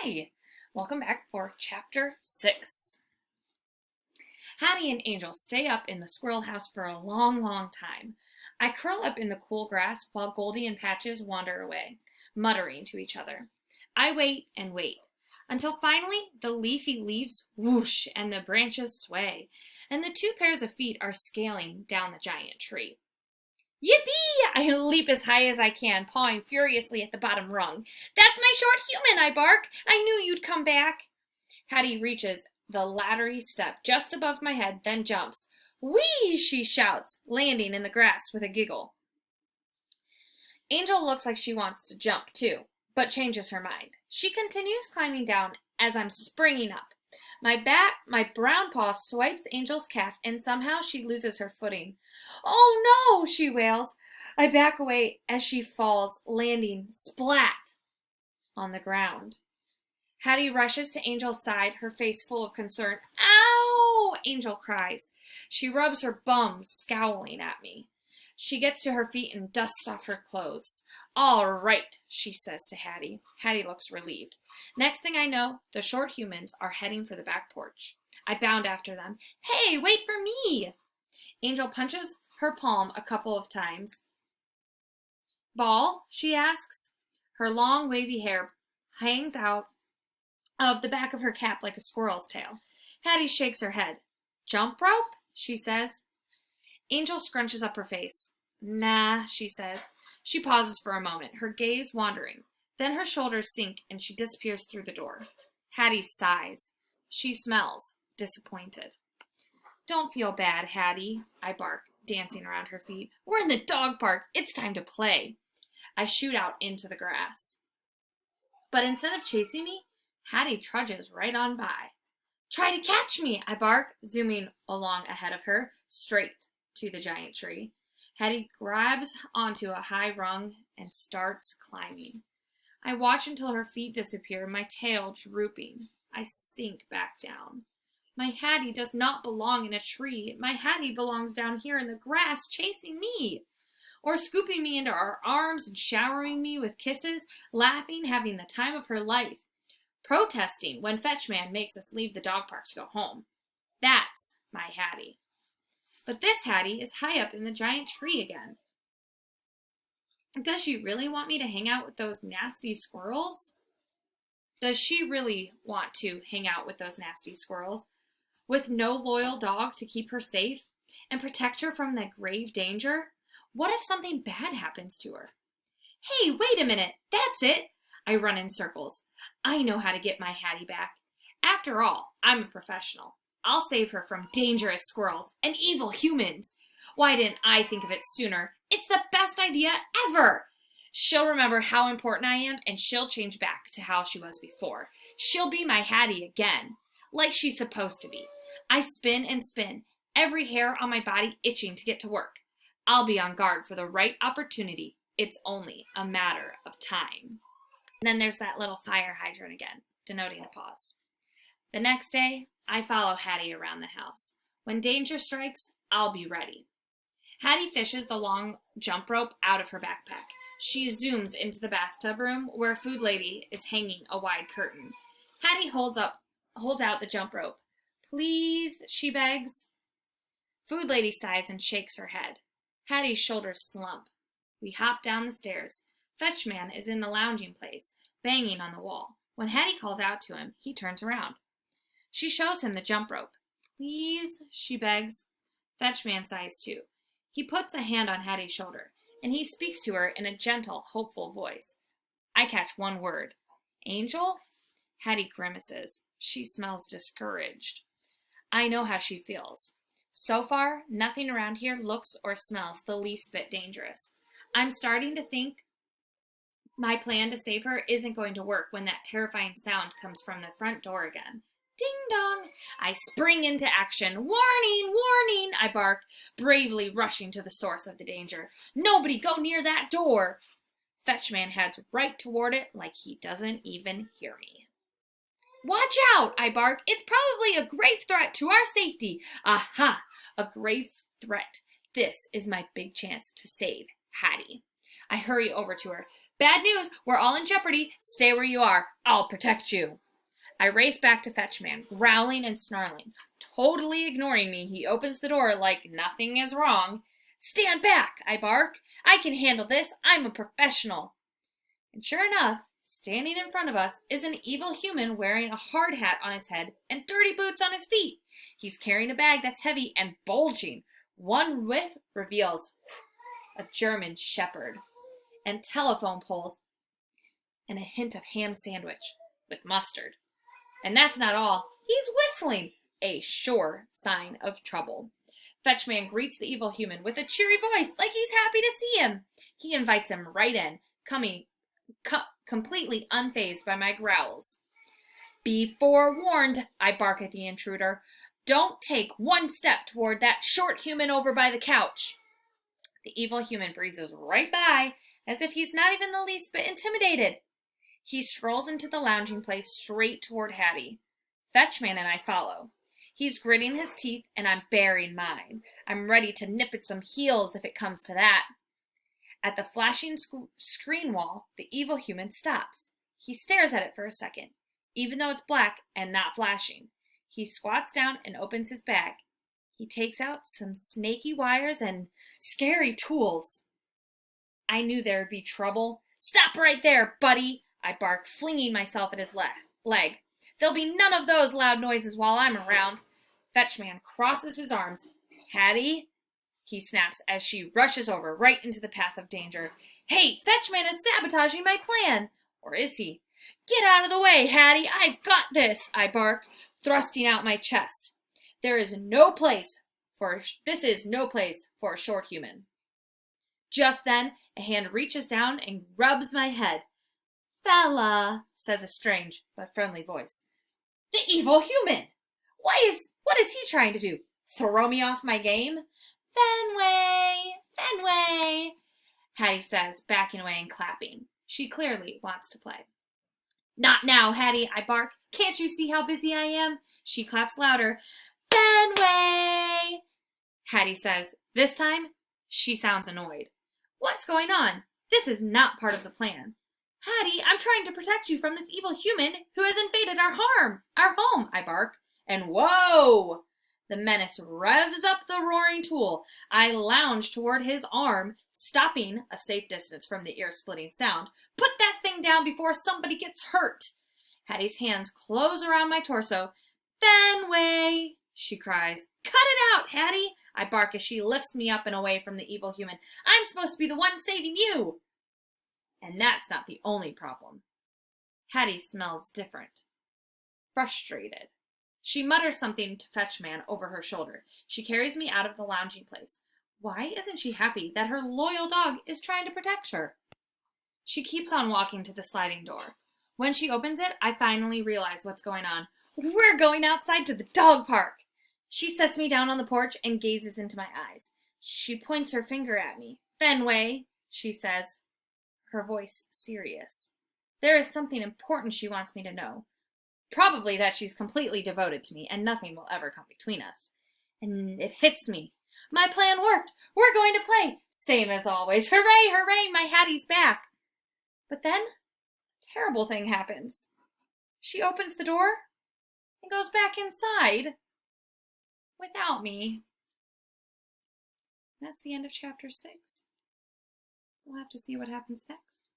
Hi, welcome back for Chapter 6. Hattie and Angel stay up in the squirrel house for a long time. I curl up in the cool grass while Goldie and Patches wander away, muttering to each other. I wait and wait, until finally the leafy leaves whoosh and the branches sway, and the two pairs of feet are scaling down the giant tree. Yippee! I leap as high as I can, pawing furiously at the bottom rung. That's my short human, I bark. I knew you'd come back. Hattie reaches the laddery step just above my head, then jumps. Whee! She shouts, landing in the grass with a giggle. Angel looks like she wants to jump, too, but changes her mind. She continues climbing down as I'm springing up. My brown paw swipes Angel's calf, and somehow she loses her footing. Oh no, she wails. I back away as she falls, landing splat on the ground. Hattie rushes to Angel's side, her face full of concern. Ow! Angel cries. She rubs her bum, scowling at me. She gets to her feet and dusts off her clothes. All right, she says to Hattie. Hattie looks relieved. Next thing I know, the short humans are heading for the back porch. I bound after them. Hey, wait for me! Angel punches her palm a couple of times. Ball? She asks. Her long, wavy hair hangs out of the back of her cap like a squirrel's tail. Hattie shakes her head. Jump rope? She says. Angel scrunches up her face. Nah, she says. She pauses for a moment, her gaze wandering. Then her shoulders sink and she disappears through the door. Hattie sighs. She smells disappointed. Don't feel bad, Hattie, I bark, dancing around her feet. We're in the dog park. It's time to play. I shoot out into the grass. But instead of chasing me, Hattie trudges right on by. Try to catch me, I bark, zooming along ahead of her, straight to the giant tree. Hattie grabs onto a high rung and starts climbing. I watch until her feet disappear, my tail drooping. I sink back down. My Hattie does not belong in a tree. My Hattie belongs down here in the grass chasing me. Or scooping me into her arms and showering me with kisses, laughing, having the time of her life. Protesting when Fetchman makes us leave the dog park to go home. That's my Hattie. But this Hattie is high up in the giant tree again. Does she really want me to hang out with those nasty squirrels? Does she really want to hang out with those nasty squirrels? With no loyal dog to keep her safe and protect her from the grave danger? What if something bad happens to her? Hey, wait a minute. That's it. I run in circles. I know how to get my Hattie back. After all, I'm a professional. I'll save her from dangerous squirrels and evil humans. Why didn't I think of it sooner? It's the best idea ever. She'll remember how important I am, and she'll change back to how she was before. She'll be my Hattie again, like she's supposed to be. I spin and spin, every hair on my body itching to get to work. I'll be on guard for the right opportunity. It's only a matter of time. And then there's that little fire hydrant again, denoting a pause. The next day, I follow Hattie around the house. When danger strikes, I'll be ready. Hattie fishes the long jump rope out of her backpack. She zooms into the bathtub room where Food Lady is hanging a wide curtain. Hattie holds out the jump rope. Please, she begs. Food Lady sighs and shakes her head. Hattie's shoulders slump. We hop down the stairs. Fetchman is in the lounging place, banging on the wall. When Hattie calls out to him, he turns around. She shows him the jump rope. Please, she begs. Fetchman sighs too. He puts a hand on Hattie's shoulder, and he speaks to her in a gentle, hopeful voice. I catch one word. Angel? Hattie grimaces. She smells discouraged. I know how she feels. So far, nothing around here looks or smells the least bit dangerous. I'm starting to think my plan to save her isn't going to work when that terrifying sound comes from the front door again. Ding dong! I spring into action. Warning! Warning! I bark, bravely rushing to the source of the danger. Nobody go near that door! Fetchman heads right toward it like he doesn't even hear me. Watch out! I bark. It's probably a grave threat to our safety. Aha! A grave threat. This is my big chance to save Hattie. I hurry over to her. Bad news! We're all in jeopardy. Stay where you are. I'll protect you. I race back to Fetchman, growling and snarling. Totally ignoring me, he opens the door like nothing is wrong. Stand back, I bark. I can handle this. I'm a professional. And sure enough, standing in front of us is an evil human wearing a hard hat on his head and dirty boots on his feet. He's carrying a bag that's heavy and bulging. One whiff reveals a German shepherd and telephone poles and a hint of ham sandwich with mustard. And that's not all. He's whistling, a sure sign of trouble. Fetchman greets the evil human with a cheery voice like he's happy to see him. He invites him right in, completely unfazed by my growls. Be forewarned, I bark at the intruder. Don't take one step toward that short human over by the couch. The evil human breezes right by as if he's not even the least bit intimidated. He strolls into the lounging place straight toward Hattie. Fetchman and I follow. He's gritting his teeth and I'm baring mine. I'm ready to nip at some heels if it comes to that. At the flashing screen wall, the evil human stops. He stares at it for a second, even though it's black and not flashing. He squats down and opens his bag. He takes out some snaky wires and scary tools. I knew there would be trouble. Stop right there, buddy, I bark, flinging myself at his leg. There'll be none of those loud noises while I'm around. Fetchman crosses his arms. Hattie, he snaps as she rushes over right into the path of danger. Hey, Fetchman is sabotaging my plan. Or is he? Get out of the way, Hattie. I've got this, I bark, thrusting out my chest. This is no place for a short human. Just then, a hand reaches down and rubs my head. Fella, says a strange but friendly voice. The evil human! What is he trying to do? Throw me off my game? Fenway, Hattie says, backing away and clapping. She clearly wants to play. Not now, Hattie, I bark. Can't you see how busy I am? She claps louder. Fenway! Hattie says. This time, she sounds annoyed. What's going on? This is not part of the plan. Hattie, I'm trying to protect you from this evil human who has invaded our home, I bark. And whoa! The menace revs up the roaring tool. I lounge toward his arm, stopping a safe distance from the ear-splitting sound. Put that thing down before somebody gets hurt. Hattie's hands close around my torso. Fenway, she cries. Cut it out, Hattie, I bark as she lifts me up and away from the evil human. I'm supposed to be the one saving you. And that's not the only problem. Hattie smells different. Frustrated. She mutters something to Fetchman over her shoulder. She carries me out of the lounging place. Why isn't she happy that her loyal dog is trying to protect her? She keeps on walking to the sliding door. When she opens it, I finally realize what's going on. We're going outside to the dog park. She sets me down on the porch and gazes into my eyes. She points her finger at me. Fenway, she says, her voice serious. There is something important she wants me to know. Probably that she's completely devoted to me and nothing will ever come between us. And it hits me. My plan worked. We're going to play. Same as always. Hooray, hooray, my Hattie's back. But then, a terrible thing happens. She opens the door and goes back inside without me. That's the end of chapter 6. We'll have to see what happens next.